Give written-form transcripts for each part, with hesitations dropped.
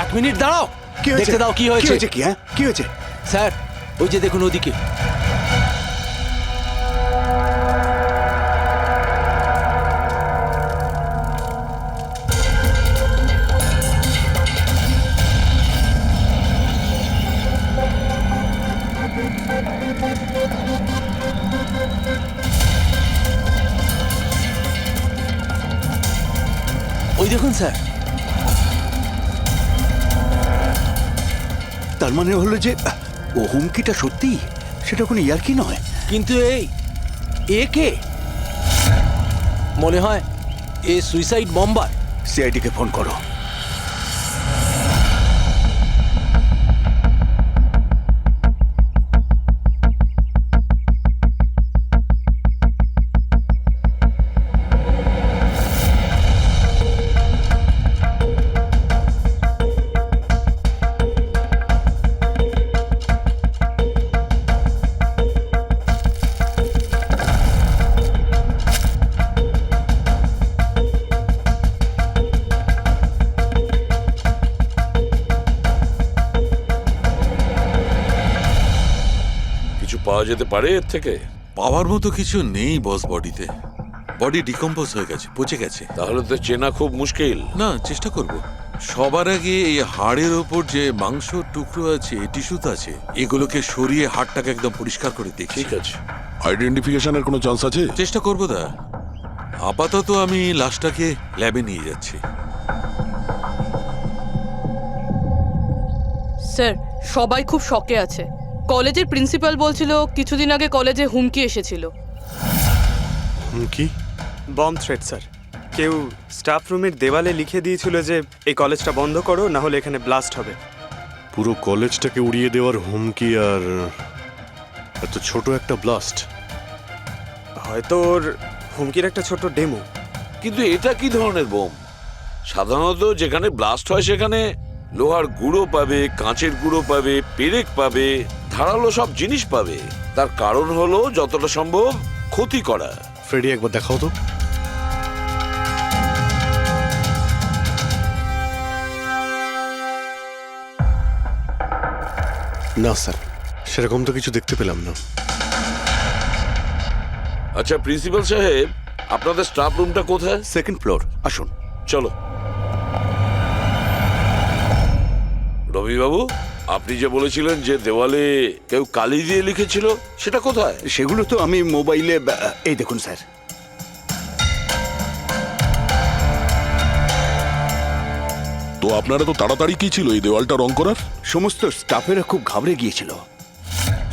এক মিনিট দাঁড়াও, কি হয়েছে? দেখতে দাও কি কি হয়েছে। হয়েছে? কি হ্যাঁ কি হয়েছে? স্যার ওই যে দেখুন ওদিকে। ওই দেখুন স্যার। তার মানে হলো যে ও হুমকিটা সত্যি, সেটা কোনো ইয়ার্কি নয়। কিন্তু এ কে? মনে হয় এ সুইসাইড বম্বার। সিআইডিকে ফোন করো। কিছু পাওয়া যেতে পারে এর থেকে? পাওয়ার মতো কিছু নেই বস, বডিতে। বডি ডিকম্পোজ হয়ে গেছে, পচে গেছে। তাহলে তো চেনা খুব মুশকিল। না, চেষ্টা করব। সবার আগে এই হাড়ের ওপর যে মাংস টুকরো আছে, টিস্যুত আছে, এগুলোকে সরিয়ে হাড়টাকে একদম পরিষ্কার করে দেখছি। ঠিক আছে। আইডেন্টিফিকেশনের কোনো চান্স আছে? চেষ্টা করবো দা। আপাতত আমি লাশটাকে ল্যাবে নিয়ে যাচ্ছি। স্যার সবাই খুব শকে আছে। কলেজের প্রিন্সিপাল বলছিল কিছুদিন আগে কলেজে হুমকি এসেছিল। হুমকি? Bomb threat sir. কেউ স্টাফ রুমের দেওয়ালে লিখে দিয়েছিল যে এই কলেজটা বন্ধ করো, না হলে এখানে ব্লাস্ট হবে। পুরো কলেজটাকে উড়িয়ে দেওয়ার হুমকি, আর এত ছোট একটা ব্লাস্ট। হয়তো ওর হুমকির একটা ছোট ডেমো। কিন্তু এটা কি ধরনের বোম? সাধারণত যেখানে ব্লাস্ট হয় সেখানে লোহার গুঁড়ো পাবে, কাঁচের গুঁড়ো পাবে, পেরেক পাবে, ধারালো সব জিনিস পাবে। তার কারণ হলো যতটা সম্ভব ক্ষতি করা। ফ্রেডি, একবার দেখাও তো। না স্যার, সেরকম তো কিছু দেখতে পেলাম না। আচ্ছা প্রিন্সিপাল সাহেব, আপনাদের স্টাফ রুমটা কোথায়? সেকেন্ড ফ্লোর, আসুন। চলো। রবিবাবু, আপনি যে বলেছিলেন যে দেওয়ালে কেউ কালি দিয়ে লিখেছিল, সেটা কোথায়? সেগুলো তো আমি মোবাইলে, এই দেখুন স্যার। তো আপনারা তো তাড়াতাড়ি কি ছিল এই দেওয়ালটা রং করার? সমস্ত স্টাফেরা খুব ঘাবড়ে গিয়েছিল,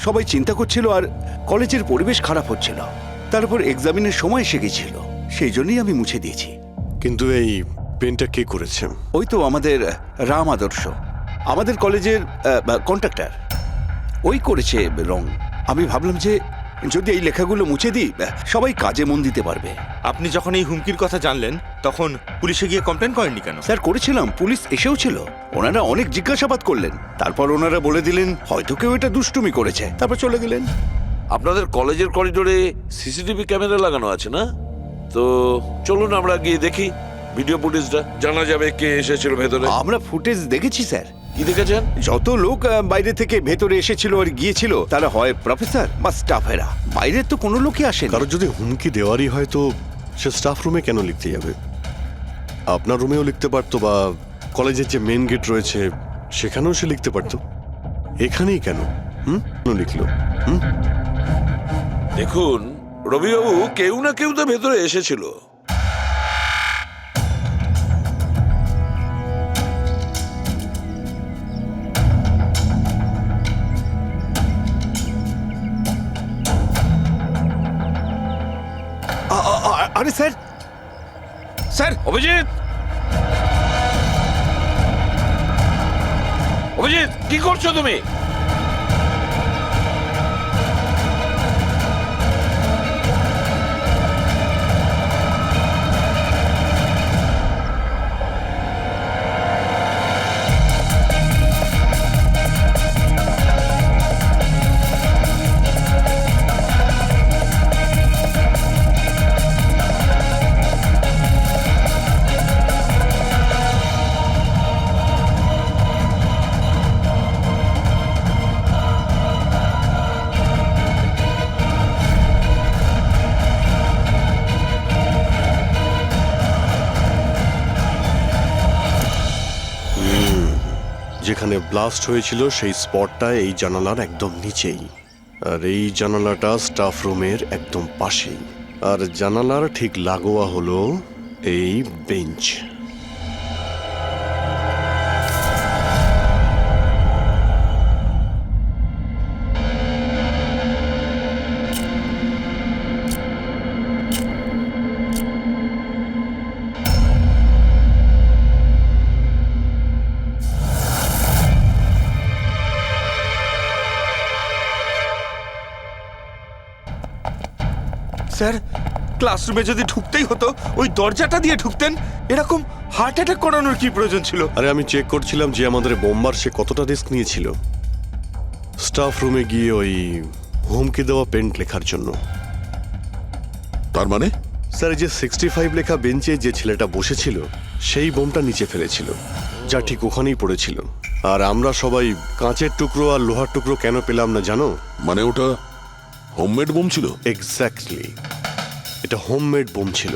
সবাই চিন্তা করছিল, আর কলেজের পরিবেশ খারাপ হচ্ছিল। তারপর এক্সামিনের সময় এসে গেছিল, সেই জন্যই আমি মুছে দিয়েছি। কিন্তু এই পেনটা কে করেছে? ওই তো আমাদের রাম আদর্শ, আমাদের কলেজের কন্ট্রাক্টর, ওই করেছে রং। আমি ভাবলাম যে যদি এই লেখাগুলো মুছে দিই, সবাই কাজে মন দিতে পারবে। আপনি যখন এই হুমকির কথা জানলেন তখন পুলিশে গিয়ে কমপ্লেন করেননি কেন? স্যার করেছিলাম, পুলিশ এসেও ছিল। ওনারা অনেক জিজ্ঞাসাবাদ করলেন, তারপর ওনারা বলে দিলেন হয়তো কেউ এটা দুষ্টুমি করেছে, তারপর চলে গেলেন। আপনাদের কলেজের করিডোরে সিসিটিভি ক্যামেরা লাগানো আছে না? তো চলুন আমরা গিয়ে দেখি ভিডিও ফুটেজটা, জানা যাবে কে এসেছিল ভেতরে। আমরা ফুটেজ দেখেছি স্যার। কি দেখেছেন? যত লোক বাইরে থেকে ভেতরে এসেছিল আর গিয়েছিল, তারা হয় প্রফেসর বা স্টাফেরা, বাইরের তো কোনো লোকই আসেনি। কারণ যদি হুমকি দেওয়ারই হয় তো সে স্টাফ রুমে কেন লিখতে যাবে? আপনার রুমেও লিখতে পারতো, বা কলেজের যে মেন গেট রয়েছে সেখানেও সে লিখতে পারতো। এখানেই কেন কেন লিখলো? দেখুন রবিবাবু, কেউ না কেউ তো ভেতরে এসেছিল। আরে স্যার, স্যার অভিজিৎ, অভিজিৎ কি করছো তুমি? যেখানে ব্লাস্ট হয়েছিল সেই স্পটটা এই জানালার একদম নিচেই, আর এই জানালাটা স্টাফ রুমের একদম পাশেই, আর জানালার ঠিক লাগোয়া হলো এই বেঞ্চ। স্যার, ক্লাসরুমে যদি ঢুকতেই হতো ওই দরজাটা দিয়ে ঢুকতেন। এরকম হার্ট অ্যাটাক করানোর কি প্রয়োজন ছিল? আরে আমি চেক করছিলাম যে আমাদের বোমবার সে কতটা রিস্ক নিয়েছিল স্টাফ রুমে গিয়ে ওই হুমকি দেওয়া পেন্ট লেখার জন্য। তার মানে স্যার, এই যে 65 লেখা বেঞ্চে যে ছেলেটা বসেছিল সেই বোমটা নিচে ফেলেছিল, যা ঠিক ওখানেই পড়েছিল। আর আমরা সবাই কাঁচের টুকরো আর লোহার টুকরো কেন পেলাম না জানো? মানে ওটা হোমমেড বোম ছিল? এক্স্যাক্টলি, এটা হোমমেড বোম ছিল।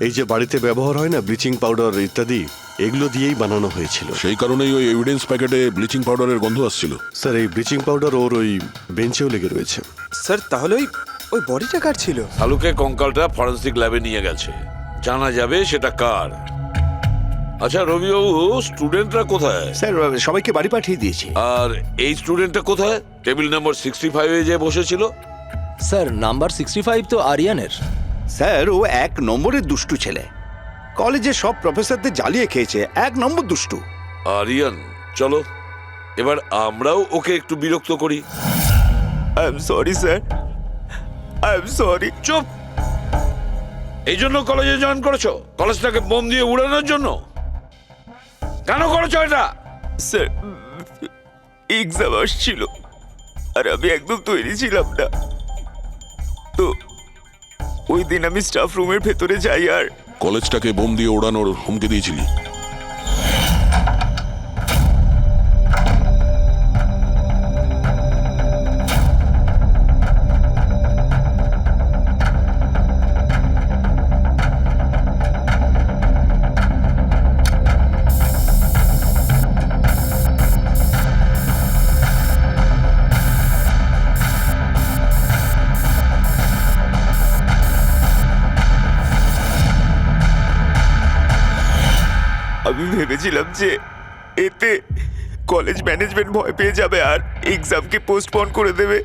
এই যে বাড়িতে ব্যবহার হয় না ব্লিচিং পাউডার ইত্যাদি, এগুলো দিয়েই বানানো হয়েছিল। সেই কারণেই ওই এভিডেন্স প্যাকেটে ব্লিচিং পাউডারের গন্ধ আসছিল। স্যার, এই ব্লিচিং পাউডার ওর ওই বেঞ্চেও লেগে রয়েছে। স্যার, তাহলে ওই ওই বডিটা কার ছিল? শালুকে কঙ্কালটা ফরেন্সিক ল্যাবে নিয়ে গেছে, জানা যাবে সেটা কার। আচ্ছা রবিবাবু, স্টুডেন্টরা কোথায়? স্যার, সবাইকে বাড়ি পাঠিয়ে দিয়েছি। আর এই স্টুডেন্টটা কোথায়? টেবিল নম্বর 65-এ যে বসেছিল। স্যার নাম্বার 65 তো আরিয়ানের। স্যার, ও 1 নম্বরের দুষ্টু ছেলে, কলেজে সব প্রফেসরদের জ্বালিয়ে খেয়েছে, 1 নম্বর দুষ্টু। আরিয়ান, চলো এবার আমরাও ওকে একটু বিরক্ত করি। I am sorry sir, I am sorry. চুপ! এই জন্য কলেজে জয়েন করেছো? কলেজটাকে বোম দিয়ে উড়ানোর জন্য? কেন করেছো এটা? স্যার, এক্সাম আসছিল আর আমি একদম তৈরি ছিলাম না, তো ওই দিন আমি স্টাফ রুমের ভেতরে যাই আর কলেজটাকে বোম দিয়ে ওড়ানোর হুমকি দিয়েছিলি? আমি ভেবেছিলাম যে এতে কলেজ ম্যানেজমেন্ট ভয় পেয়ে যাবে আর এক্সামকে পোস্টপোন করে দেবে,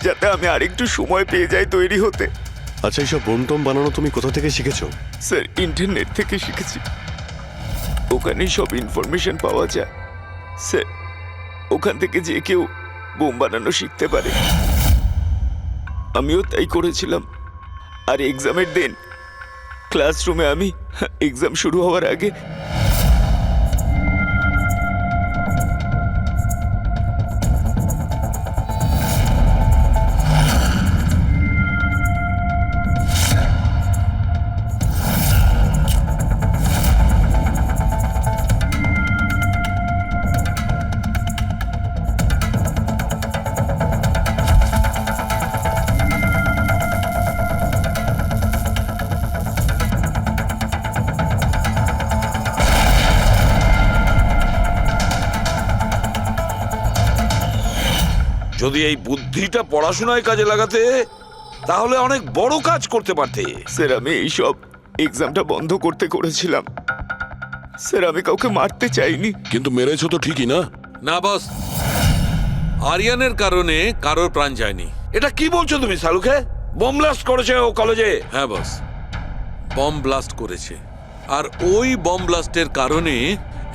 যাতে আমি আরেকটু সময় পেয়ে যাই তৈরি হতে। আচ্ছা, এইসব বোম টোম বানানো তুমি কোথা থেকে শিখেছো? স্যার, ইন্টারনেট থেকে শিখেছি, ওখানেই সব ইনফরমেশন পাওয়া যায়। স্যার, ওখান থেকে যে কেউ বোম বানানো শিখতে পারে। আমিও তাই করেছিলাম। আর এক্সামের দিন ক্লাসরুমে আমি এক্সাম শুরু হওয়ার আগে যদি এই বুদ্ধিটা পড়াশোনায় কাজে লাগাতে, তাহলে অনেক বড় কাজ করতে পারতে। স্যার, আমি এইসব এক্সামটা বন্ধ করতে করেছিলাম। স্যার, আমি কাউকে মারতে চাইনি। কিন্তু মেরেছো তো ঠিকই না? না বস, আরিয়ানের কারণে কারোর প্রাণ যায়নি। এটা কি বলছো তুমি শালুকে? বোম ব্লাস্ট করেছে ও কলেজে? হ্যাঁ বস, বম ব্লাস্ট করেছে। আর ওই বম ব্লাস্টের কারণে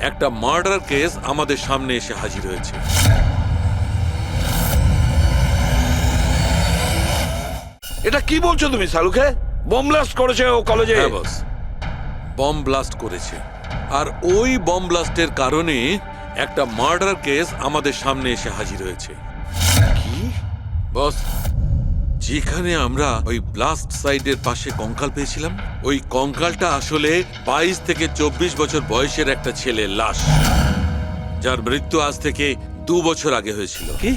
একটা মার্ডার কেস আমাদের সামনে এসে হাজির হয়েছে। এটা কি বলছো তুমি শালুকে? বোম ব্লাস্ট করেছে ও কলেজে? হ্যাঁ বস, বম ব্লাস্ট করেছে। আর ওই বম ব্লাস্টের কারণে একটা মার্ডার কেস আমাদের সামনে এসে হাজির হয়েছে। কি বস, যেখানে আমরা ওই ব্লাস্ট সাইটের পাশে কঙ্কাল পেয়েছিলাম, ওই কঙ্কালটা আসলে 22 থেকে 24 বছর বয়সের একটা ছেলের লাশ, যার মৃত্যু আজ থেকে 2 বছর আগে হয়েছিল। কি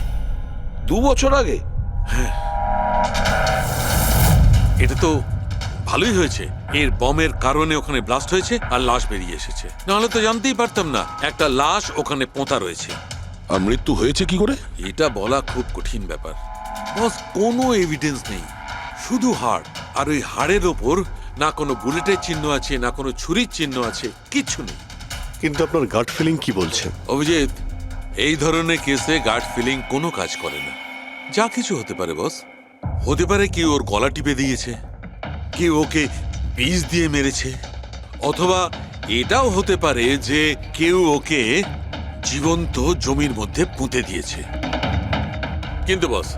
2 বছর আগে? এটা তো ভালোই হয়েছে এর বমের কারণে ওখানে ব্লাস্ট হয়েছে আর লাশ বেরিয়ে এসেছে, নাহলে তো জানতেই পারতাম না একটা লাশ ওখানে পোঁতা রয়েছে। আর মৃত্যু হয়েছে কি করে? এটা বলা খুব কঠিন ব্যাপার বস, কোনো এভিডেন্স নেই, শুধু হাড়, আর ওই হাড়ের ওপর না কোনো বুলেটের চিহ্ন আছে না কোনো ছুরির চিহ্ন আছে, কিচ্ছু নেই। কিন্তু আপনার গাট ফিলিং কি বলছে? অভিজিৎ, এই ধরনের কেসে গাট ফিলিং কোনো কাজ করে না। যা কিছু হতে পারে বস, হতে পারে কেউ ওর গলা টিপে দিয়েছে, কেউ ওকে বিষ দিয়ে মেরেছে, অথবা এটাও হতে পারে যে কেউ ওকে জীবন্ত জমির মধ্যে পুঁতে দিয়েছে। কিন্তু বস,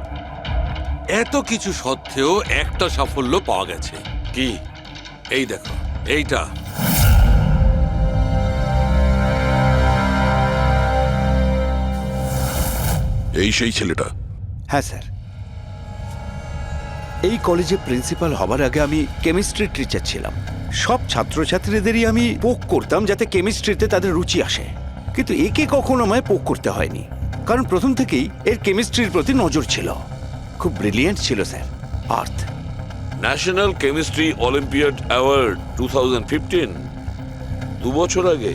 এত কিছু সত্ত্বেও একটা সাফল্য পাওয়া গেছে। কি? এই দেখো, এইটা। এই সেই ছেলেটা? হ্যাঁ স্যার, এই কলেজে প্রিন্সিপাল হবার আগে আমি কেমিস্ট্রির টিচার ছিলাম। সব ছাত্রছাত্রীদেরই আমি পোক করতাম যাতে কেমিস্ট্রিতে তাদের রুচি আসে, কিন্তু একে কখনো আমায় পোক করতে হয়নি, কারণ প্রথম থেকেই এর কেমিস্ট্রির প্রতি নজর ছিল। খুব ব্রিলিয়েন্ট ছিল স্যার। আর্থ ন্যাশনাল কেমিস্ট্রি অলিম্পিয়াড অ্যাওয়ার্ড 2015, 2 বছর আগে।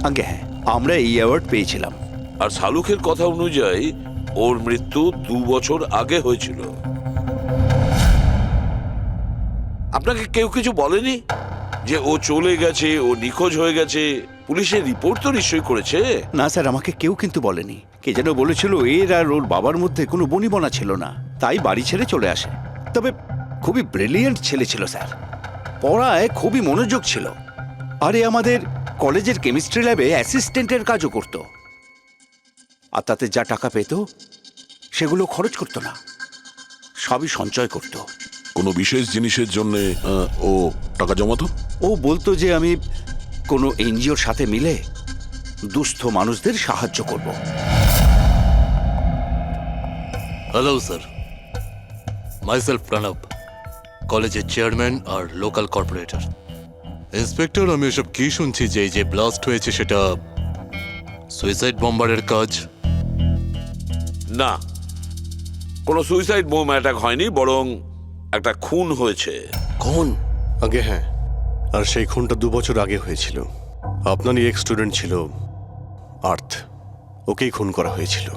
আগে হ্যাঁ, আমরা এই অ্যাওয়ার্ড পেয়েছিলাম। আর শালুকের কথা অনুযায়ী ওর মৃত্যু 2 বছর আগে হয়েছিল। আপনাকে কেউ কিছু বলেনি যে ও চলে গেছে, ও নিখোঁজ হয়ে গেছে? পুলিশের রিপোর্ট তো নিশ্চয়ই করেছে। না স্যার, আমাকে কেউ কিন্তু বলেনি। কে যেন বলেছিল এর আর ওর বাবার মধ্যে কোনো বনিবনা ছিল না, তাই বাড়ি ছেড়ে চলে আসে। তবে খুবই ব্রিলিয়েন্ট ছেলে ছিল স্যার, পড়ায় খুবই মনোযোগ ছিল। আরে আমাদের কলেজের কেমিস্ট্রি ল্যাবে অ্যাসিস্ট্যান্টের কাজও করত, আর তাতে যা টাকা পেত সেগুলো খরচ করতো না, সবই সঞ্চয় করত। কোনো বিশেষ জিনিসের জন্য ও টাকা জমাতো? ও বলতো যে আমি কোনো এনজিওর সাথে মিলে দুস্থ মানুষদের সাহায্য করব। হ্যালো স্যার, মাইসেলফ প্রণব, কলেজের চেয়ারম্যান আর লোকাল কর্পোরেটর। ইন্সপেক্টর, আমি এসব কি শুনছি যে এই যে ব্লাস্ট হয়েছে সেটা সুইসাইড বম্বারের কাজ? না, কোনো সুইসাইড বোম অ্যাটাক হয়নি, বরং একটা খুন হয়েছে। কোন? আগে হ্যাঁ, আর সেই খুনটা 2 বছর আগে হয়েছিল। আপনারই এক স্টুডেন্ট ছিল আর্থ, ওকেই খুন করা হয়েছিল।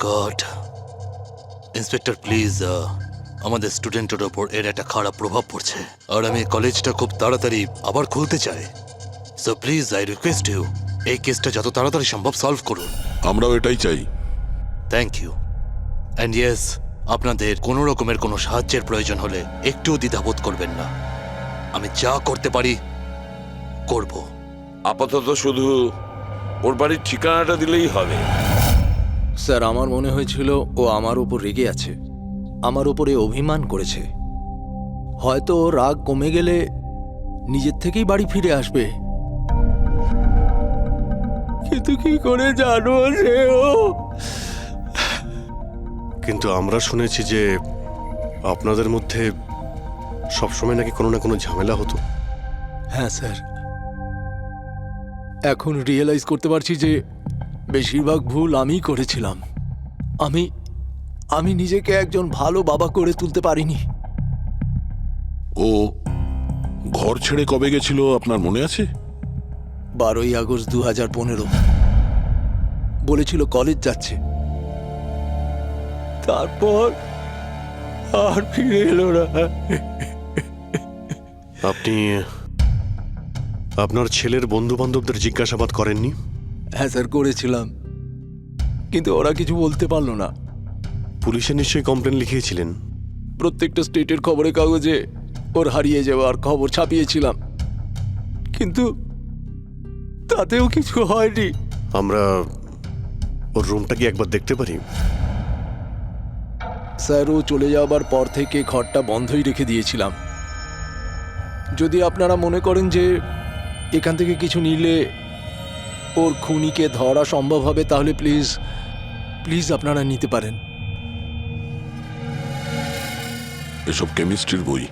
গড। ইন্সপেক্টর প্লিজ, আমাদের স্টুডেন্টের ওপর এর একটা খারাপ প্রভাব পড়ছে, আর আমি কলেজটা খুব তাড়াতাড়ি আবার খুলতে চাই। So please I request you, এই কেসটা যত তাড়াতাড়ি সম্ভব সলভ করুন। আমরাও এটাই চাই। Thank you. অ্যান্ড ইয়েস, আপনাদের কোনো রকমের কোনো সাহায্যের প্রয়োজন হলে একটুও দ্বিধাবোধ করবেন না, আমি যা করতে পারি করব। আপাতত শুধু ওর বাড়ির ঠিকানাটা দিলেই হবে। স্যার, আমার মনে হয়েছিল ও আমার উপর রেগে আছে, আমার উপরে অভিমান করেছে। হয়তো ওর রাগ কমে গেলে নিজের থেকেই বাড়ি ফিরে আসবে, কিন্তু কি করে জানো সে ও? কিন্তু আমরা শুনেছি যে আপনাদের মধ্যে সবসময় নাকি কোনো না কোনো ঝামেলা হতো। হ্যাঁ স্যার, এখন রিয়েলাইজ করতে পারছি যে বেশিরভাগ ভুল আমিই করেছিলাম। আমি নিজেকে একজন ভালো বাবা করে তুলতে পারিনি। ও ঘর ছেড়ে কবে গেছিল আপনার মনে আছে? 12ই আগস্ট 2015। বলেছিল কলেজ যাচ্ছে, তারপর আর ফিরে এলো না। আপনি আপনার ছেলের বন্ধু বান্ধবদের জিজ্ঞাসাবাদ করেননি? হ্যাঁ স্যার, করেছিলাম, কিন্তু ওরা কিছু বলতে পারলো না। পুলিশে নিশ্চয়ই কমপ্লেন লিখিয়েছিলেন? প্রত্যেকটা স্টেটের খবরের কাগজে ওর হারিয়ে যাওয়ার খবর ছাপিয়েছিলাম, কিন্তু তাতেও কিছু হয়নি। আমরা ওর রুমটা কি একবার দেখতে পারি? স্যার, ও চলে যাওয়ার পর থেকে ঘরটা বন্ধই রেখে দিয়েছিলাম। যদি আপনারা মনে করেন যে এখান থেকে কিছু নিলে ওর খুনিকে ধরা সম্ভব হবে, তাহলে প্লিজ প্লিজ আপনারা নিতে পারেন। এসব কেমিস্ট্রির বই,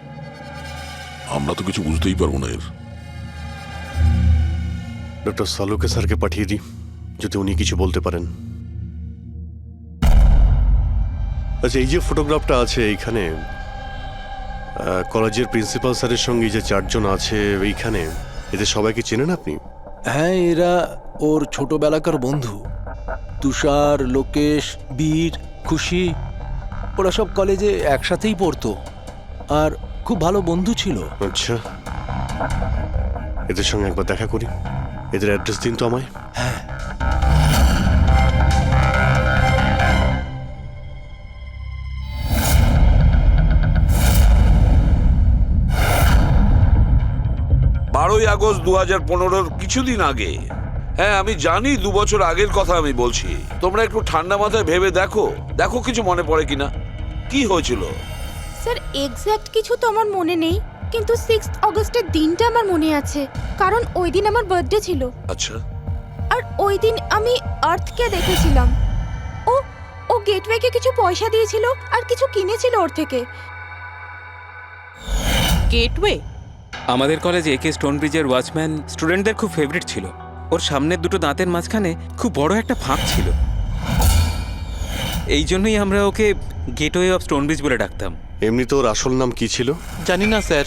আমরা তো কিছু বুঝতেই পারবো না এর। ডক্টর সালুকে স্যারকে পাঠিয়ে দিই, যদি উনি কিছু বলতে পারেন। আচ্ছা, এই যে ফটোগ্রাফটা আছে এইখানে, কলেজের প্রিন্সিপাল স্যারের সঙ্গে এই যে 4 জন আছে এইখানে, এদের সবাইকে চেনেন আপনি? হ্যাঁ, এরা ওর ছোটবেলাকার বন্ধু। তুষার, লোকেশ, বীর, খুশি, ওরা সব কলেজে একসাথেই পড়তো আর খুব ভালো বন্ধু ছিল। আচ্ছা, এদের সঙ্গে একবার দেখা করি। এদের অ্যাড্রেস দিন তো আমায়। হ্যাঁ, বারোই আগস্ট 2015 কিছুদিন আগে। হ্যাঁ, আমি জানি 2 বছর আগের কথা আমি বলছি। তোমরা একটু ঠান্ডা মাথায় ভেবে দেখো, দেখো কিছু মনে পড়ে কিনা। কি হয়েছিল? স্যার এক্স্যাক্ট কিছু তো আমার মনে নেই, কিন্তু 6 অগস্টের দিনটা আমার মনে আছে, কারণ ওই দিন আমার বার্থডে ছিল। আচ্ছা, আর ওই দিন আমি আর্থকে দেখেছিলাম। ও ও গেটওয়েকে কিছু পয়সা দিয়েছিল আর কিছু কিনেছিল ওর থেকে। গেটওয়ে? আমাদের কলেজে একে স্টোনব্রিজের ওয়াচম্যান স্টুডেন্টদের খুব ফেভারিট ছিল। ওর সামনের দুটো দাঁতের মাঝখানে খুব বড় একটা ফাঁক ছিল। এই জন্যই আমরা ওকে গেটওয়ে অফ স্টোনব্রিজ বলে ডাকতাম। এমনি তো ওর আসল নাম কি ছিল? জানি না স্যার,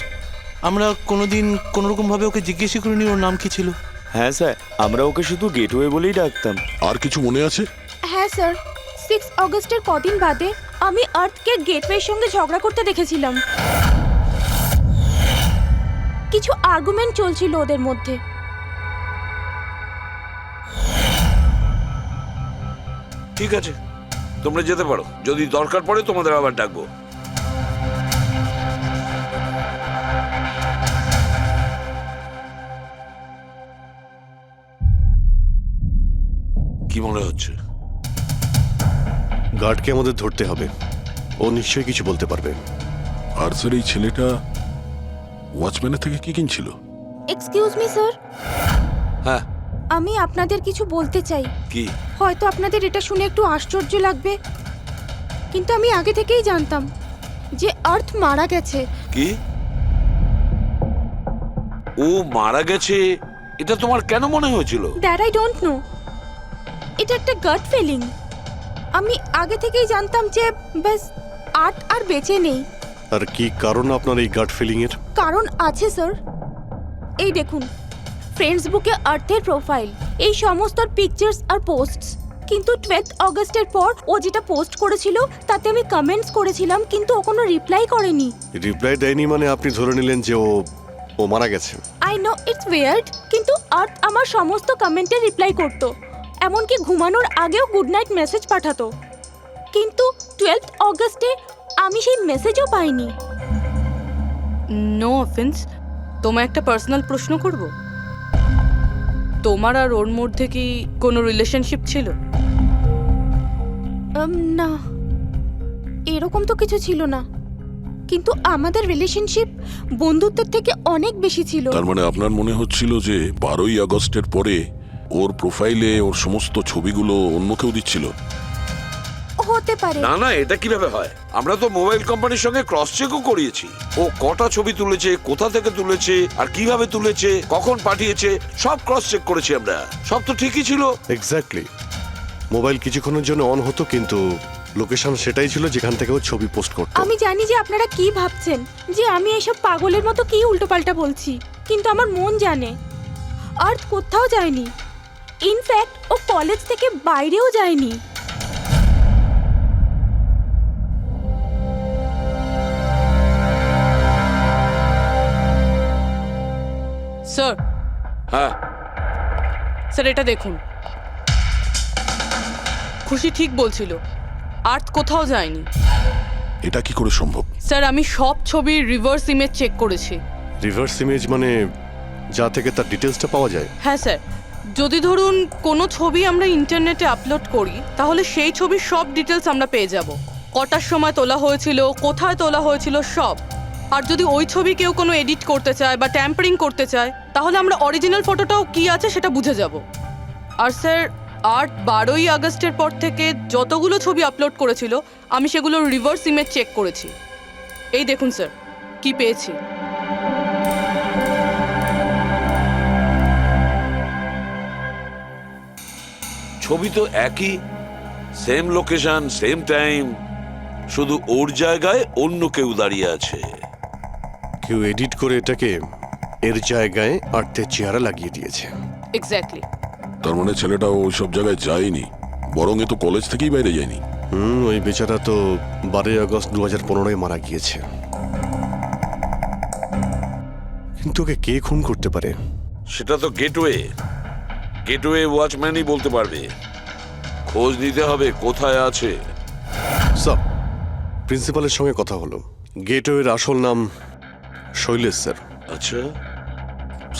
আমরা কোনোদিন কোনোরকমভাবে ওকে জিজ্ঞেস করিনি ওর নাম কি ছিল। হ্যাঁ স্যার, আমরা ওকে শুধু গেটওয়ে বলেই ডাকতাম। আর কিছু মনে আছে? হ্যাঁ স্যার, 6 অগস্টের কদিন বাদে আমি আর্থকে গেটওয়ের সঙ্গে ঝগড়া করতে দেখেছিলাম। কিছু আর্গুমেন্ট চলছিল ওদের মধ্যে। ঠিক আছে, তোমরা যেতে পারো। যদি দরকার পড়ে তোমাদের আবার ডাকবো। কি মনে হচ্ছে? গার্ডকে আমাদের ধরতে হবে, ও নিশ্চয়ই কিছু বলতে পারবে। আর স্যার, এই ছেলেটা ওয়াচম্যানের থেকে কি কিনছিল? এক্সকিউজ মি স্যার, হ্যাঁ, আমি আপনাদের কিছু বলতে চাই। কি? হয়তো আপনাদের এটা শুনে একটু আশ্চর্য লাগবে, কিন্তু আমি আগে থেকেই জানতাম যে আর্থ মারা গেছে। কি? ও মারা গেছে এটা তোমার কেন মনে হয়েছিল? দ্যাট আই ডোন্ট নো, এটা একটা গাট ফিলিং। আমি আগে থেকেই জানতাম যে ব্যাস আর্থ আর বেঁচে নেই। আর কি কারণ আপনার এই গাট ফিলিং এর? কারণ আছে স্যার, এই দেখুন ফ্রেন্ডস বুকে আর্থের প্রোফাইল, এই সমস্ত পিকচার্স আর পোস্টস। কিন্তু 12 অগস্টের পর ও যেটা পোস্ট করেছিল তাতে আমি কমেন্টস করেছিলাম, কিন্তু ও কোনো রিপ্লাই করেনি। রিপ্লাই দেয়নি মানে আপনি ধরে নিলেন যে ও মারা গেছে? আই নো ইটস ওয়ার্ড, কিন্তু আর্থ আমার সমস্ত কমেন্টে রিপ্লাই করতো, এমনকি ঘুমানোর আগেও গুড নাইট মেসেজ পাঠাতো। কিন্তু 12 অগস্টে আমি সেই মেসেজও পাইনি। নো অফেন্স, তোমায় একটা পার্সোনাল প্রশ্ন করব। তোমার আর ওর মধ্যে কি কোনো রিলেশনশিপ ছিল? না, এরকম তো কিছু ছিল না, কিন্তু আমাদের রিলেশনশিপ বন্ধুত্বের থেকে অনেক বেশি ছিল। তার মানে আপনার মনে হচ্ছিল যে 12ই আগস্টের পরে ওর প্রোফাইলে ওর সমস্ত ছবিগুলো অন্য কেউ দিচ্ছিল? হতে পারে। না না, এটা কিভাবে হয়? আমরা তো মোবাইল কোম্পানির সঙ্গে ক্রস চেকও করিয়েছি। ও কটা ছবি তুলেছে, কোথা থেকে তুলেছে, আর কিভাবে তুলেছে, কখন পাঠিয়েছে, সব ক্রস চেক করেছি আমরা। সব তো ঠিকই ছিল। এক্স্যাক্টলি, মোবাইল কিছুক্ষণের জন্য অন হতো, কিন্তু লোকেশন সেটাই ছিল যেখান থেকে ও ছবি পোস্ট করতো। আমি জানি যে আপনারা কি ভাবছেন, যে আমি এসব পাগলের মতো কি উল্টোপাল্টা বলছি, কিন্তু আমার মন জানে আর্থ কোথাও যায়নি। ইনফ্যাক্ট ও কলেজ থেকে বাইরেও যায়নি। স্যার, হ্যাঁ, স্যার এটা দেখুন, খুশি ঠিক বলছিল, আর্থ কোথাও যায়নি। এটা কি করে সম্ভব? স্যার আমি সব ছবির রিভার্স ইমেজ চেক করেছি। রিভার্স ইমেজ মানে যা থেকে তার ডিটেলসটা পাওয়া যায়? হ্যাঁ স্যার, যদি ধরুন কোনো ছবি আমরা ইন্টারনেটে আপলোড করি, তাহলে সেই ছবির সব ডিটেলস আমরা পেয়ে যাব। কটার সময় তোলা হয়েছিল, কোথায় তোলা হয়েছিল, সব। আর যদি ওই ছবি কেউ কোনো এডিট করতে চায় বা ট্যাম্পারিং করতে চায়, তাহলে আমরা অরিজিনাল ফটোটাও কি আছে সেটা বুঝে যাব। আর স্যার, আর্ট 12ই আগস্টের পর থেকে যতগুলো ছবি আপলোড করেছিল, আমি সেগুলোর রিভার্স ইমেজ চেক করেছি। এই দেখুন স্যার, কি পেয়েছি। ছবি তো একই, সেম লোকেশন, সেম টাইম, শুধু ওর জায়গায় অন্য কেউ দাঁড়িয়ে আছে। কেউ এডিট করে এটাকে এর জায়গায় আর্থের চেহারা লাগিয়ে দিয়েছে। এক্স্যাক্টলি। তার মানে ছেলেটা ওই সব জায়গায় যায়নি, বরং এ তো কলেজ থেকেই বাইরে যায়নি। ওই বেচারা তো 12 আগস্ট 2015 মারা গিয়েছে। কিন্তু ওকে কে খুন করতে পারে? সেটা তো গেটওয়ে ওয়াচম্যানই বলতে পারবে। খোঁজ নিতে হবে কোথায় আছে। স্যার, প্রিন্সিপালের সঙ্গে কথা হলো। গেটওয়ের আসল নাম শৈলেশ স্যার। আচ্ছা,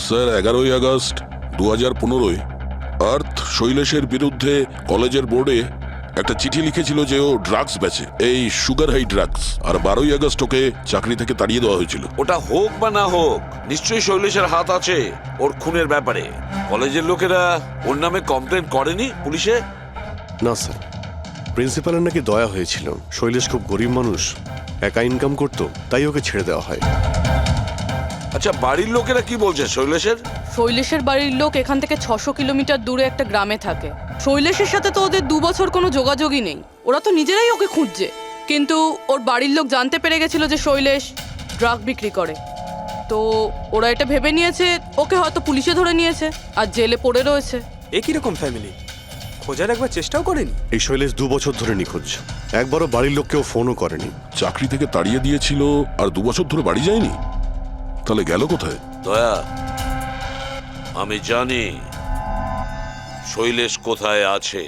স্যার 11ই আগস্ট 2015 আর্থ শৈলেশের বিরুদ্ধে কলেজের বোর্ডে একটা চিঠি লিখেছিল যে ও ড্রাগস বেচে, এই সুগার হাই ড্রাগস। আর 12ই আগস্ট ওকে চাকরি থেকে তাড়িয়ে দেওয়া হয়েছিল। ওটা হোক বা না হোক, নিশ্চয়ই শৈলেশের হাত আছে ওর খুনের ব্যাপারে। কলেজের লোকেরা ওর নামে কমপ্লেন করেনি পুলিশে? না স্যার, প্রিন্সিপালের নাকি দয়া হয়েছিল। শৈলেশ খুব গরিব মানুষ, একা ইনকাম করতো, তাই ওকে ছেড়ে দেওয়া হয়। আচ্ছা, বাড়ির লোকেরা কি বলছে শৈলেশের? শৈলেশের বাড়ির লোক এখান থেকে 600 কিলোমিটার দূরে একটা গ্রামে থাকে। শৈলেশের সাথে তো ওদের 2 বছর কোনো যোগাযোগই নেই। ওরা তো নিজেরাই ওকে খুঁজছে। কিন্তু ওর বাড়ির লোক জানতে পেরে গেছিল যে শৈলেশ ড্রাগ বিক্রি করে, তো ওরা এটা ভেবে নিয়েছে ওকে হয়তো পুলিশে ধরে নিয়েছে আর জেলে পড়ে রয়েছে। এ কিরকম ফ্যামিলি? খোঁজার একবার চেষ্টাও করেনি? এই শৈলেশ 2 বছর ধরে নিখোঁজ। একবারও বাড়ির লোক কেউ ফোনও করেনি। চাকরি থেকে তাড়িয়ে দিয়েছিল আর 2 বছর ধরে বাড়ি যায়নি, তাহলে গেল কোথায়? দয়া, আমি জানি শৈলেশ কোথায় আছে।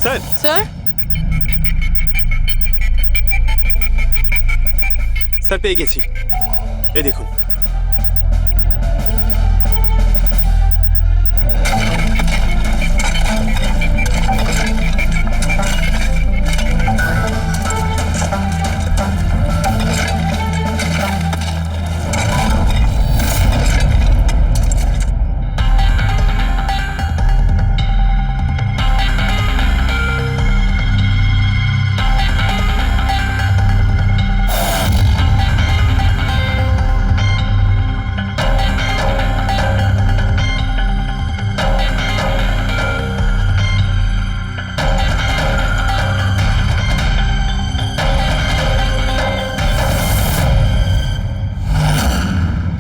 স্যার, স্যার, স্যার পেয়ে গেছি। এই দেখুন।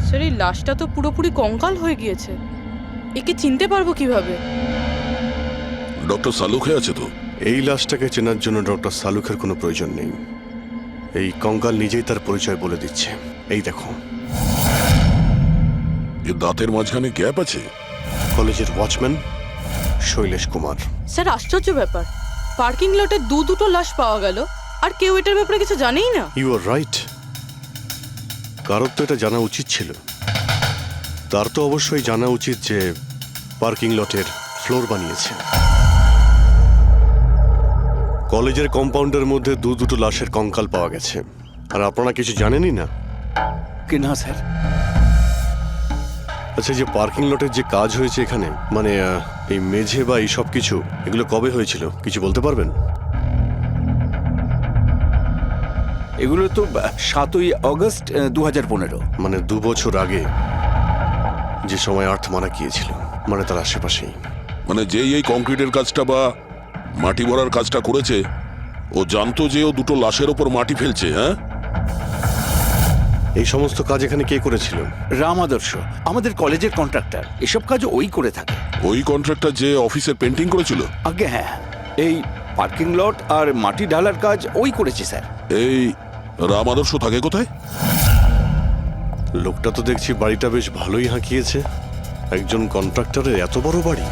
স্যার, এই লাশটা তো পুরোপুরি কঙ্কাল হয়ে গিয়েছে। একে চিনতে পারবো কিভাবে? ডক্টর সালুখে আছে তো? এই লাশটাকে চেনার জন্য ডক্টর সালুখের কোনো প্রয়োজন নেই। এই কঙ্কাল নিজেই তার পরিচয় বলে দিচ্ছে। এই দেখো, এর দাঁতের মাঝখানে গ্যাপ আছে। কলেজের ওয়াচম্যান শৈলেশ কুমার। স্যার, আশ্চর্য ব্যাপার, পার্কিং লটে দুটো লাশ পাওয়া গেল আর কেউ এটার ব্যাপারে কিছু জানেই না। You are right. কারোর তো এটা জানা উচিত ছিল। তার তো অবশ্যই জানা উচিত যে পার্কিং লটের ফ্লোর বানিয়েছে। কলেজের কম্পাউন্ডের মধ্যে দুটো লাশের কঙ্কাল পাওয়া গেছে, আর আপনারা কিছু জানেনই না? কি না স্যার? আচ্ছা, যে পার্কিং লটের যে কাজ হয়েছে এখানে, মানে এই মেঝে বা এই সব কিছু, এগুলো কবে হয়েছিল কিছু বলতে পারবেন? এগুলো তো 7ই আগস্ট 2015। মানে 2 বছর আগে, যে সময় আর্থ মারা গিয়েছিল, মানে তার আশেপাশেই। মানে যেই এই কংক্রিটের কাজটা বা মাটি ভরার কাজটা করেছে, ও জানতো যে ও 2 লাশের ওপর মাটি ফেলছে। হ্যাঁ, এই সমস্ত কাজ এখানে কে করেছিল? রাম আদর্শ, আমাদের কলেজের কন্ট্রাক্টর। এসব কাজ ওই করে থাকে। ওই কন্ট্রাক্টর যে অফিসের পেন্টিং করেছিল? আগে হ্যাঁ, এই পার্কিং লট আর মাটি ঢালার কাজ ওই করেছে স্যার। এই রাম আদর্শ থাকে কোথায়? লোকটা তো দেখছি বাড়িটা বেশ ভালোই হাঁকিয়েছে। একজন কন্ট্রাক্টরের এত বড় বাড়ি।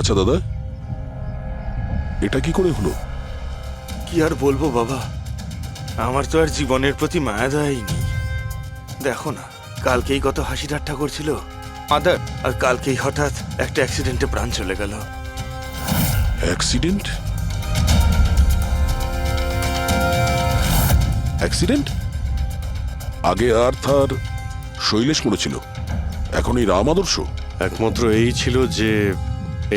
আচ্ছা দাদা, এটা কি করে হলো? কি আর বলবো বাবা, আমার তো আর জীবনের প্রতি মায়া দয়াই নেই। দেখো না, কালকেই কত হাসি ঠাট্টা করছিল আদার, আর কালকেই হঠাৎ একটা অ্যাক্সিডেন্টে প্রাণ চলে গেল। অ্যাক্সিডেন্ট? অ্যাক্সিডেন্ট? আগে আর্থ আর শৈলেশ মরেছিল, এখন এই রাম আদর্শ। একমাত্র এই ছিল যে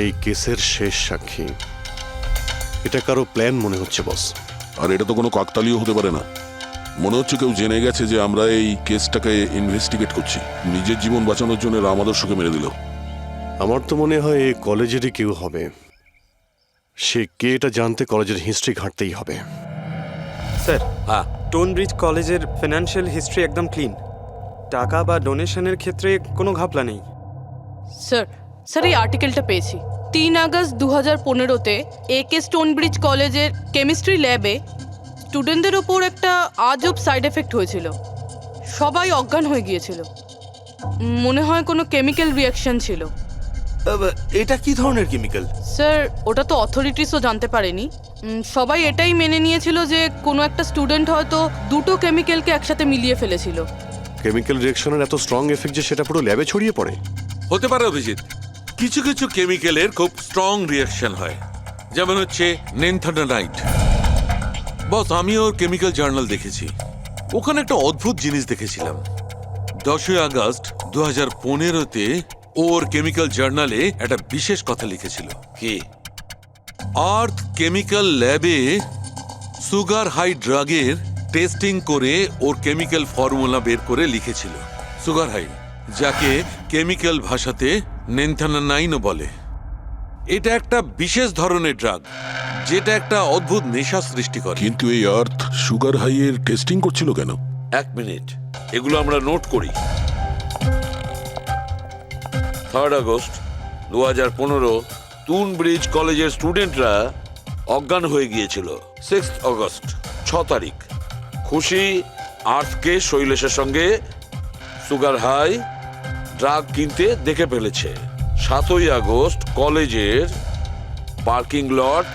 এই কেসের শেষ সাক্ষী। এটা কারো প্ল্যান মনে হচ্ছে বস। আর এটা তো কোনো কাকতালীয় হতে পারে না। মনে হচ্ছে কেউ জেনে গেছে যে আমরা এই কেসটাকে ইনভেস্টিগেট করছি, নিজের জীবন বাঁচানোর জন্য রাম আদর্শকে মেরে দিল। আমার তো মনে হয় এই কলেজেরই কেউ হবে। সে কে এটা জানতে কলেজের হিস্ট্রি ঘাঁটতেই হবে। স্যার, হ্যাঁ, স্টোনব্রিজ কলেজের ফিনান্সিয়াল হিস্ট্রি একদম ক্লিন। টাকা বা ডোনেশনের ক্ষেত্রে কোনো ঘাপলা নেই। স্যার স্যার এই আর্টিকেলটা পেয়েছি। 3 আগস্ট 2015-তে AK স্টোনব্রিজ কলেজের কেমিস্ট্রি ল্যাবে স্টুডেন্টদের ওপর একটা আজব সাইড এফেক্ট হয়েছিল। সবাই অজ্ঞান হয়ে গিয়েছিল। মনে হয় কোনো কেমিক্যাল রিয়াকশন ছিল। এটা কি ধরনের কেমিক্যাল? স্যার ওটা তো অথরিটিসও জানতে পারেনি। সবাই এটাই মেনে নিয়েছিল যে কোনো একটা স্টুডেন্ট হয়তো দুটো কেমিক্যালকে একসাথে মিলিয়ে ফেলেছিল। কেমিক্যাল রিঅ্যাকশনের এত স্ট্রং এফেক্ট যে সেটা পুরো ল্যাবে ছড়িয়ে পড়ে। হতে পারে অভিজিৎ, কিছু কিছু কেমিক্যালের খুব স্ট্রং রিয়াকশন হয়, যেমন হচ্ছে নেনথানাইট। বস, আমি ওর কেমিক্যাল জার্নাল দেখেছি, ওখানে একটা অদ্ভুত জিনিস দেখেছিলাম। 10 আগস্ট 2015-তে ওর কেমিক্যাল জার্নালে একটা বিশেষ কথা লিখেছিল। কি? আর্থ কেমিক্যাল ল্যাবে সুগার হাই ড্রাগের টেস্টিং করে ওর কেমিক্যাল ফর্মুলা বের করে লিখেছিল সুগার হাই, যাকে কেমিক্যাল ভাষাতে নেনথানাইনও বলে। এটা একটা বিশেষ ধরনের ড্রাগ, যেটা একটা অদ্ভুত নেশা সৃষ্টি করে। কিন্তু এই আর্থ সুগার হাইয়ের টেস্টিং করছিল কেন? 1 মিনিট, এগুলো আমরা নোট করি। 3 আগস্ট 2015 স্টোনব্রিজ কলেজের স্টুডেন্টরা অজ্ঞান হয়ে গিয়েছিল। 6 আগস্ট 6 তারিখ খুশি আর্থকে শৈলেশের সঙ্গে সুগার হাই ড্রাগ কিনতে দেখে ফেলেছে। 7 আগস্ট কলেজের পার্কিং লট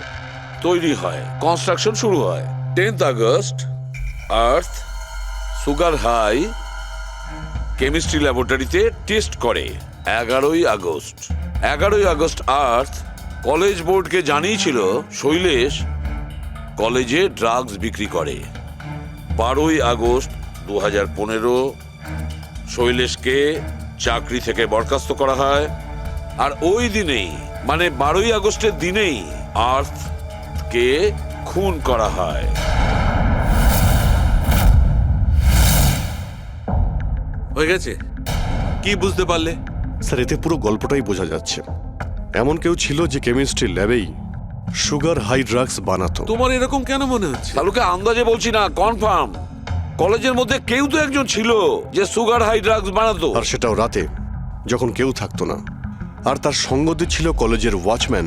তৈরি হয়, কনস্ট্রাকশন শুরু হয়। 10 আগস্ট আর্থ সুগার হাই কেমিস্ট্রি ল্যাবরেটরিতে টেস্ট করে। 11 আগস্ট আর্থ কলেজ বোর্ডকে জানিয়েছিল শৈলেশ কলেজে ড্রাগস বিক্রি করে। 12 আগস্ট 2015 শৈলেশকে চাকরি থেকে বরখাস্ত করা হয়। আর ওই দিনেই, মানে 12 আগস্টের দিনেই আর্থকে খুন করা হয়। হয়ে গেছে? কি বুঝতে পারলে? স্যার, এতে পুরো গল্পটাই বোঝা যাচ্ছে। এমন কেউ ছিল যে কেমিস্ট্রি ল্যাবেই সুগার হাই ড্রাগস বানাতো। তোমার এরকম কেন মনে হচ্ছে? তাহলে আন্দাজে বলছি না, কনফার্ম কলেজের মধ্যে কেউ তো একজন ছিল যে সুগার হাই ড্রাগস বানাতো। আর সেটাও রাতে, যখন কেউ থাকতো না। আর তার সঙ্গতে ছিল কলেজের ওয়াচম্যান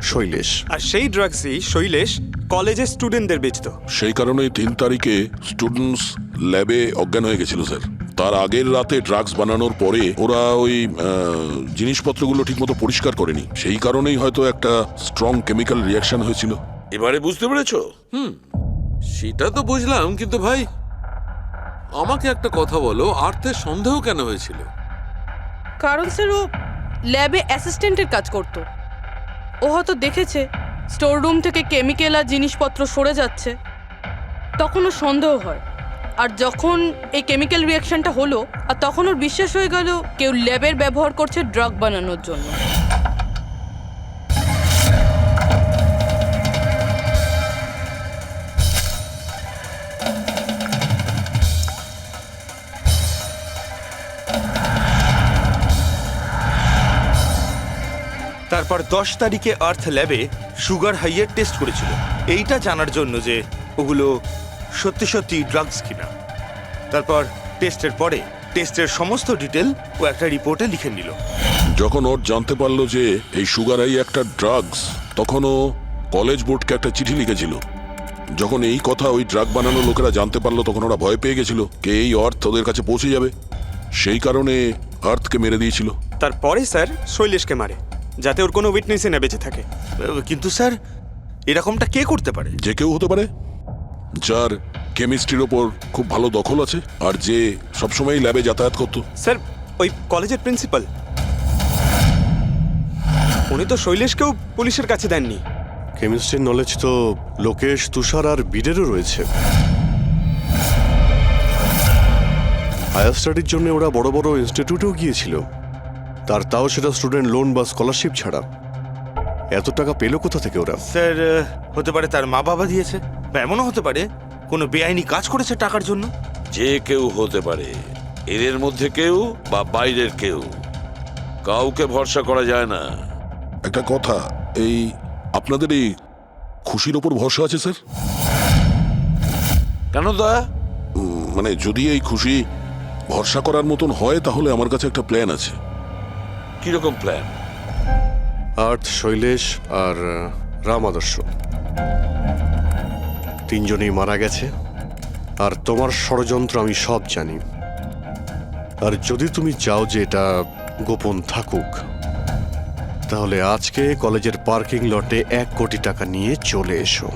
শৈলেশ। আর সেই ড্রাগসই শৈলেশ কলেজের স্টুডেন্টদের বেচতো। সেই কারণে 3 তারিখে স্টুডেন্টস ল্যাবে অজ্ঞান হয়ে গেছিল স্যার। তার আগের রাতে ড্রাগস বানানোর পরে ওরা ওই জিনিসপত্রগুলো ঠিকমতো পরিষ্কার করেনি, সেই কারণেই হয়তো একটা স্ট্রং কেমিক্যাল রিয়াকশন হয়েছিল। এবারে বুঝতে পেরেছো? সেটা তো বুঝলাম, কিন্তু ভাই আমাকে একটা কথা বলো, আর্থের সন্দেহ কেন হয়েছিল? কারণ স্যার ও ল্যাবে অ্যাসিস্ট্যান্টের কাজ করত। ও হয়তো দেখেছে স্টোর রুম থেকে কেমিক্যাল আর জিনিসপত্র সরে যাচ্ছে, তখন ওর সন্দেহ হয়। আর যখন এই কেমিক্যাল রিয়াকশনটা হলো, আর তখন ওর বিশ্বাস হয়ে গেল কেউ ল্যাবের ব্যবহার করছে ড্রাগ বানানোর জন্য। তারপর 10 তারিখে আর্থ ল্যাবে সুগার হাইয়ের টেস্ট করেছিল, এইটা জানার জন্য যে ওগুলো সত্যি সত্যি ড্রাগস কিনা। তারপর টেস্টের পরে টেস্টের সমস্ত ডিটেল ও একটা রিপোর্টে লিখে নিল। যখন ওর জানতে পারলো যে এই সুগার হাই একটা ড্রাগস, তখন ও কলেজ বোর্ডকে একটা চিঠি লিখেছিল। যখন এই কথা ওই ড্রাগ বানানো লোকেরা জানতে পারলো, তখন ওরা ভয় পেয়ে গেছিল কে এই আর্থ ওদের কাছে পৌঁছে যাবে, সেই কারণে আর্থকে মেরে দিয়েছিল। তারপরে স্যার শৈলেশকে মারে, যাতে ওর কোনো উইটনেসই না বেঁচে থাকে। কিন্তু স্যার এরকমটা কে করতে পারে? যে কেউ হতে পারে, যার কেমিস্ট্রির ওপর খুব ভালো দখল আছে আর যে সবসময় ল্যাবে যাতায়াত করতো। স্যার ওই কলেজের প্রিন্সিপাল, উনি তো শৈলেশকেও পুলিশের কাছে দেননি। কেমিস্ট্রির নলেজ তো লোকেশ, তুষার আর বীরেরও রয়েছে। হায়ার স্টাডির জন্য ওরা বড় বড় ইনস্টিটিউটেও গিয়েছিল, তাও সেটা স্টুডেন্ট লোন বা স্কলারশিপ ছাড়া। এত টাকা পেলো কোথা থেকে ওরা? স্যার হতে পারে তার মা বাবা দিয়েছে, বা এমনও হতে পারে কোনো বেআইনি কাজ করেছে টাকার জন্য। যে কেউ হতে পারে, এদের মধ্যে কেউ বা বাইরের কেউ, কাউকে ভরসা করা যায় না। একটা কথা, এই আপনাদের এই খুশির ওপর ভরসা আছে স্যার? কেন দা? মানে যদি এই খুশি ভরসা করার মতন হয় তাহলে আমার কাছে একটা প্ল্যান আছে। কিরকম প্ল্যান? আর্থ, শৈলেশ আর রাম আদর্শ তিনজনেই মারা গেছে, আর তোমার ষড়যন্ত্র আমি সব জানি। আর যদি তুমি চাও যে এটা গোপন থাকুক, তাহলে আজকে কলেজের পার্কিং লটে 1 কোটি টাকা নিয়ে চলে এসো।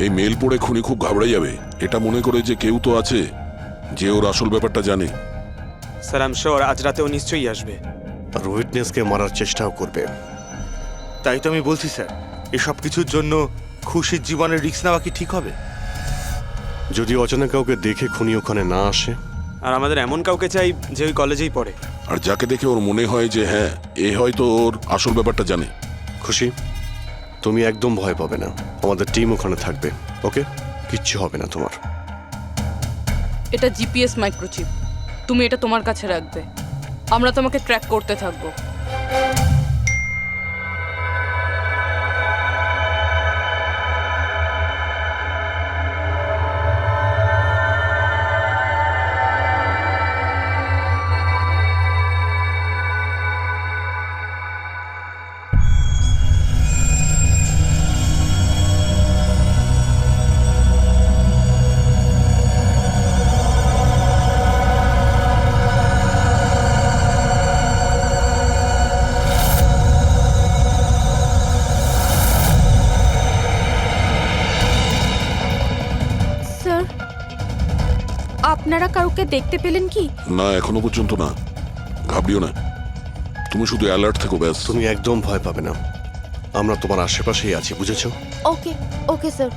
এই মেল পড়ে খুনি খুব ঘাবড়ে যাবে, এটা মনে করে যে কেউ তো আছে যে ওর আসল ব্যাপারটা জানে। স্যার আই এম শিওর আজ রাতে ও নিশ্চয়ই আসবে। আর উইটনেসকে মারার চেষ্টাও করবে। তাই তো আমি বলছি স্যার, এসব কিছুর জন্য খুশির জীবনের রিস্ক নেওয়া কি ঠিক হবে? যদি অচেনা কাউকে দেখে খুনি ওখানে না আসে। আর আমাদের এমন কাউকে চাই যে ওই কলেজেই পড়ে। আর যাকে দেখে ওর মনে হয় যে হ্যাঁ, এ হয়তো ওর আসল ব্যাপারটা জানে। খুশি, তুমি একদম ভয় পাবে না, আমাদের টিম ওখানে থাকবে। ওকে, কিচ্ছু হবে না তোমার। এটা জিপিএস মাইক্রোচিপ, তুমি এটা তোমার কাছে রাখবে, আমরা তোমাকে ট্র্যাক করতে থাকবো। স্যার আপনারা কাউকে দেখতে পেলেন কি? না, এখনো পর্যন্ত না। ঘাবড়িও না, তুমি শুধু অ্যালার্ট থেকো ব্যাস। তুমি একদম ভয় পাবে না, আমরা তোমার আশেপাশেই আছি, বুঝেছো? ওকে ওকে স্যার।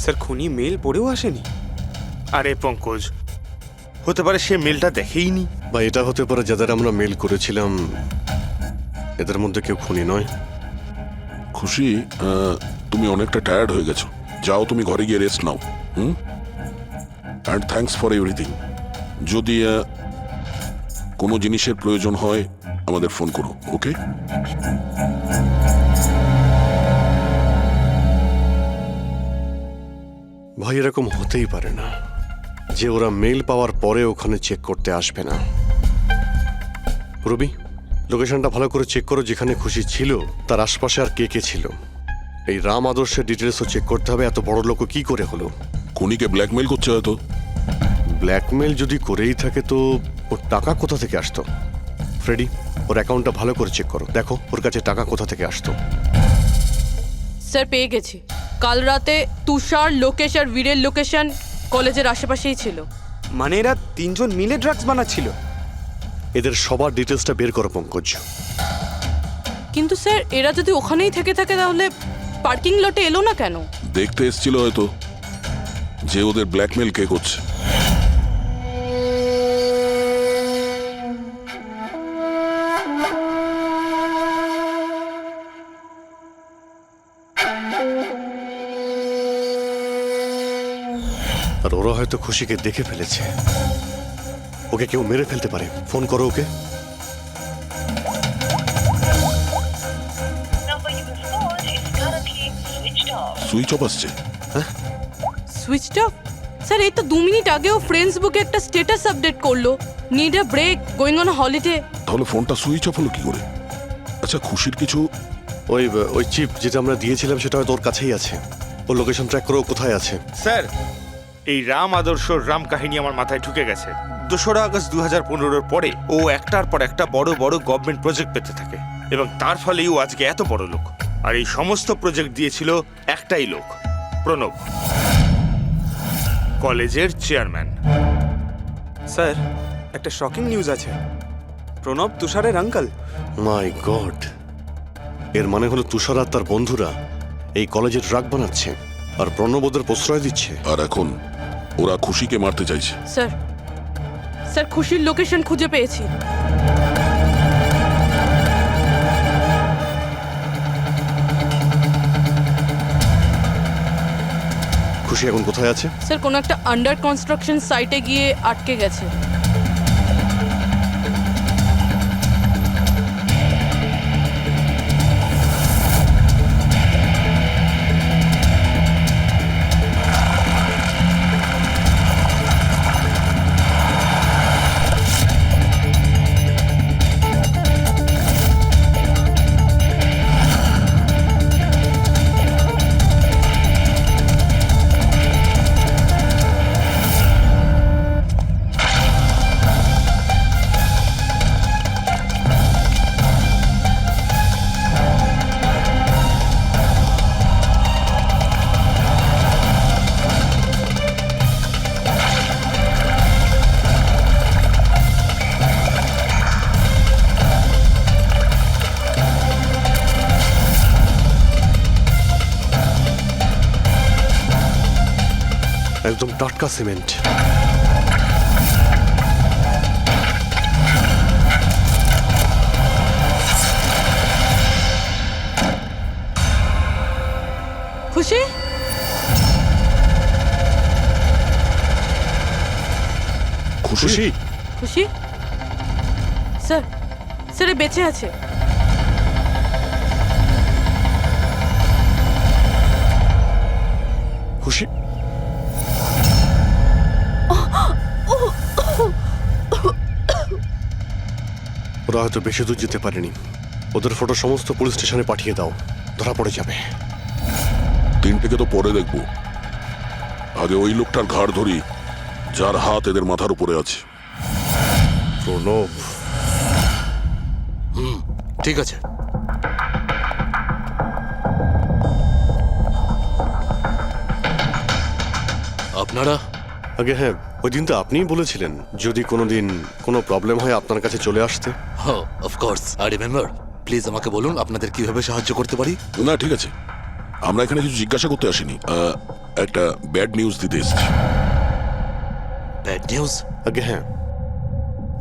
স্যার খুনি মেল পড়েও আসেনি? আরে পঙ্কজ, হতে পারে সে মেলটা দেখেইনি। বা এটা হতে পারে যাদের আমরা মেল করেছিলাম এদের মধ্যে কেউ খুনি নয়। খুশি, তুমি অনেকটা টায়ার্ড হয়ে গেছো, যাও তুমি ঘরে গিয়ে rest now. And thanks for everything. যদি কোনো জিনিসের প্রয়োজন হয় আমাদের ফোন করো, ওকে? ভাই এরকম হতেই পারে না যে ওরা মেল পাওয়ার পরে ওখানে চেক করতে আসবে না। রবি, লোকেশনটা ভালো করে চেক করো, যেখানে খুশি ছিল তার আশপাশে আর কে কে ছিল। এই রাম আদর্শের ডিটেলসও চেক করতে হবে, এত বড় লোক কি করে হলো। খুনিকে ব্ল্যাকমেল করছে হয়তো। ব্ল্যাকমেল যদি করেই থাকে তো ওর টাকা কোথা থেকে আসতো? ফ্রেডি, ওর অ্যাকাউন্টটা ভালো করে চেক করো, দেখো ওর কাছে টাকা কোথা থেকে আসতো। স্যার পেয়ে গেছি, কাল রাতে তুষার, লোকেশ আর বীরের লোকেশন কলেজের আশেপাশেই ছিল। মানে এরা তিনজন মিলে ড্রাগস বানাচ্ছিল? এদের সবার ডিটেলসটা বের করো পঙ্কজ। কিন্তু স্যার এরা যদি ওখানেই থেকে থাকে তাহলে পার্কিং লটে এলো না কেন? দেখতে এসেছিল হয়তো যে ওদের ব্ল্যাকমেল কে করছে। আর ওরা হয়তো খুশিকে দেখে ফেলেছে। ওকে কেউ মেরে ফেলতে পারে। ফোন করো ওকে। সুইচ অফ আসছে। Switched off? স্যার এই তো 2 মিনিট আগেও ফেসবুকে একটা স্ট্যাটাস আপডেট করলো, need a break, going on holiday. তাহলে ফোনটা সুইচ অফ হলো কি করে? আচ্ছা, খুশির কিছু ওই চিপ যেটা আমরা দিয়েছিলাম সেটা হয়তো ওর কাছেই আছে। ওর লোকেশন ট্র্যাক করো কোথায় আছে। স্যার, এই রাম আদর্শ রাম কাহিনী আমার মাথায় ঢুকে গেছে। 2রা আগস্ট 2015-র পরে ও একটার পর একটা বড় বড় গভর্নমেন্ট প্রজেক্ট পেতে থাকে এবং তার ফলেই ও আজকে এত বড় লোক। আর এই সমস্ত প্রজেক্ট দিয়েছিল একটাই লোক, প্রণব, কলেজের চেয়ারম্যান। স্যার, একটা শকিং নিউজ আছে। প্রণব তুষারের আঙ্কেল। মাই গড, এর মানে হলো তুষার আর তার বন্ধুরা এই কলেজে ড্রাগ বানাচ্ছে আর প্রণব ওদের প্রশ্রয় দিচ্ছে। আর এখন ওরা খুশিকে মারতে চাইছে। স্যার, স্যার খুশির লোকেশন খুঁজে পেয়েছি। খুশি এখন কোথায় আছে? স্যার কোনো একটা আন্ডার কনস্ট্রাকশন সাইটে গিয়ে আটকে গেছে। একদম টাটকা সিমেন্ট। খুশি? খুশি? খুশি? স্যার, স্যার এ বেঁচে আছে। খুশি? ওরা হয়তো বেশি দূর যেতে পারেনি। ওদের ফটো সমস্ত পুলিশ স্টেশনে পাঠিয়ে দাও, ধরা পড়ে যাবে। 3টেকে তো পরে দেখবো, আগে ওই লোকটার ঘাড় ধরি যার হাত এদের মাথার উপরে আছে। প্রণব। ঠিক আছে। আপনারা? আগে হ্যাঁ, ওই দিন তো আপনিই বলেছিলেন যদি কোনোদিন কোনো প্রবলেম হয় আপনার কাছে চলে আসতে। হ্যাঁ, অফকোর্স আই রিমেম্বার। প্লিজ আমাকে বলুন আপনাদের কিভাবে সাহায্য করতে পারি। না ঠিক আছে, আমরা এখানে কিছু জিজ্ঞাসা করতে আসিনি, একটা ব্যাড নিউজ দিতে এসেছি। Bad news? আগে হ্যাঁ,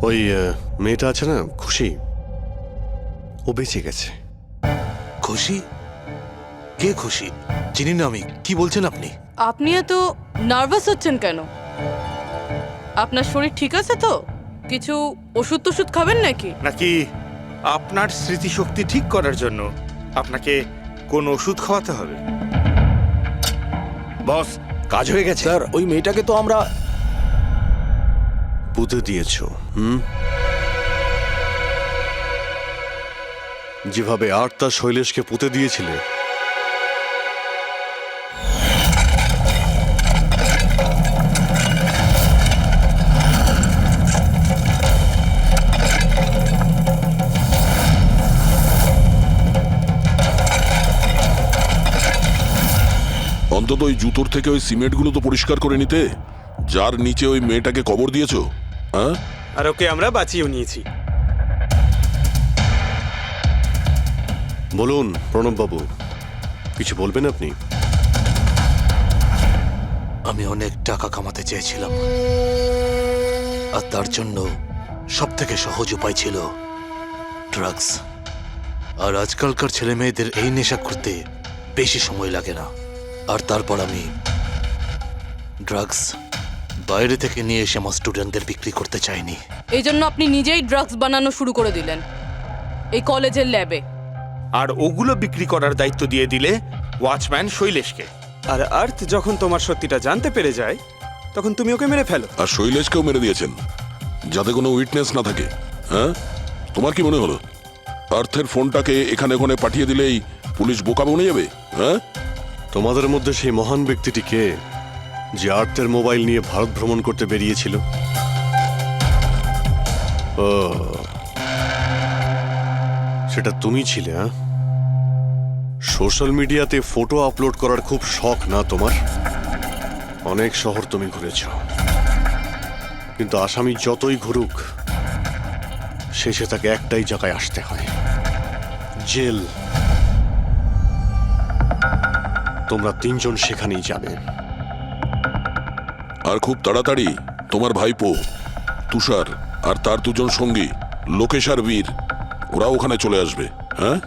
ওই মেয়েটা আছে না খুশি, ও বেঁচে গেছে। খুশি? কে খুশি? চিনি না আমি। কি বলছেন আপনি? আপনি এত নার্ভাস হচ্ছেন কেন? আপনার শরীর ঠিক আছে তো? কিছু ওষুধ টষুধ খাবেন নাকি? নাকি আপনার স্মৃতিশক্তি ঠিক করার জন্য আপনাকে কোন ওষুধ খাওয়াতে হবে? বস, কাজ হয়ে গেছে। স্যার ওই মেয়েটাকে তো আমরা পুঁতে দিয়েছো। যেভাবে আর তার শৈলেশকে পুঁতে দিয়েছিলে, অন্তত ওই জুতোর থেকে ওই সিমেন্টগুলো তো পরিষ্কার করে নিতে, যার নিচে ওই মেয়েটাকে কবর দিয়েছো। হ্যাঁ, আর ওকে আমরা বাঁচিয়েও নিয়েছি। বলুন প্রণব বাবু, কিছু বলবেন আপনি? আমি অনেক টাকা কামাতে চেয়েছিলাম, আর তার জন্য সব থেকে সহজ উপায় ছিল ড্রাগস। আর আজকালকার ছেলে মেয়েদের এই নেশা করতে বেশি সময় লাগে না। আর তারপর আমি ড্রাগস বাইরে থেকে নিয়ে এসে আমার স্টুডেন্টদের বিক্রি করতে চাইনি। এই জন্য আপনি নিজেই ড্রাগস বানানো শুরু করে দিলেন এই কলেজের ল্যাবে। আর ওগুলো বিক্রি করার দায়িত্ব দিয়ে দিলে ওয়াচম্যান শৈলেশকে। আর আর্থ যখন তোমার সত্যিটা জানতে পেরে যায় তখন তুমি ওকে মেরে ফেলো। আর শৈলেশকেও মেরে দিয়েছেন যাতে কোনো উইটনেস না থাকে। হ্যাঁ, তোমার কি মনে হলো আর্থের ফোনটাকে এখানে ওখানে পাঠিয়ে দিলেই পুলিশ বোকা বনে যাবে? হ্যাঁ, তোমাদের মধ্যে সেই মহান ব্যক্তিটি কে যে আর্থের মোবাইল নিয়ে ভারত ভ্রমণ করতে বেরিয়েছিল? ও, সেটা তুমি ছিলে? হ্যাঁ, সোশ্যাল মিডিয়াতে ফটো আপলোড করার খুব শখ না তোমার? অনেক শহর তুমি ঘুরেছ, কিন্তু আসামি যতই ঘুরুক শেষে তাকে একটাই জায়গায় আসতে হয়, জেল। তোমরা তিনজন সেখানেই যাবে। আর খুব তাড়াতাড়ি তোমার ভাইপো তুষার আর তার দুজন সঙ্গী লোকেশ আর বীর ওরা ওখানে চলে আসবে। হ্যাঁ,